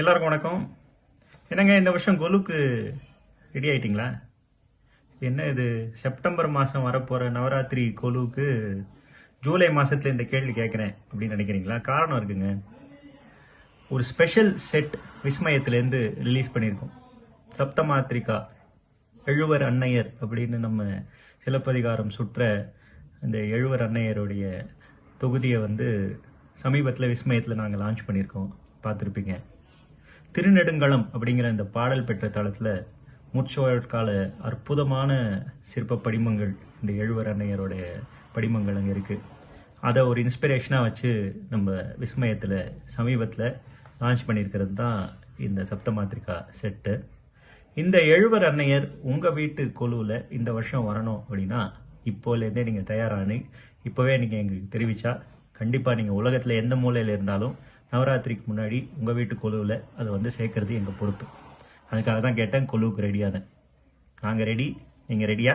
எல்லாருக்கும் வணக்கம். என்னங்க இந்த வருஷம் கொலுக்கு ரெடி ஆயிட்டீங்களா? என்ன இது செப்டம்பர் மாதம் வரப்போகிற நவராத்திரி கொலுவுக்கு ஜூலை மாதத்தில் இந்த கேள்வி கேட்குறேன் அப்படின்னு நினைக்கிறீங்களா? காரணம் இருக்குங்க. ஒரு ஸ்பெஷல் செட் விஸ்மயத்திலேருந்து ரிலீஸ் பண்ணியிருக்கோம். சப்தமாத்ரிகா எழுவர் அன்னையர் அப்படின்னு நம்ம சிலப்பதிகாரம் சுற்ற இந்த எழுவர் அன்னையருடைய தொகுதியை சமீபத்தில் விஸ்மயத்தில் நாங்கள் லான்ச் பண்ணியிருக்கோம். பார்த்துருப்பீங்க. திருநெடுங்களம் அப்படிங்கிற இந்த பாடல் பெற்ற தளத்தில் முற்சோழர் கால அற்புதமான சிற்ப படிமங்கள், இந்த எழுவர் அன்னையருடைய படிமங்கள் அங்கே இருக்குது. அதை ஒரு இன்ஸ்பிரேஷனாக வச்சு நம்ம விஸ்மயத்தில் சமீபத்தில் லான்ச் பண்ணியிருக்கிறது தான் இந்த சப்தமாத்ரிகா செட்டு. இந்த எழுவர் அன்னையர் உங்கள் வீட்டு கொலுவில் இந்த வருஷம் வரணும் அப்படின்னா இப்போலேருந்தே நீங்கள் தயாரானி இப்போவே நீங்கள் எங்களுக்கு தெரிவித்தா கண்டிப்பாக நீங்கள் உலகத்தில் எந்த மூலையில் இருந்தாலும் நவராத்திரிக்கு முன்னாடி உங்கள் வீட்டு கொலுவில் அதை சேர்க்கறது எங்கள் பொறுப்பு. அதுக்காக தான் கேட்டேன், கொலுவுக்கு ரெடியானேன். நாங்கள் ரெடி, நீங்கள் ரெடியா?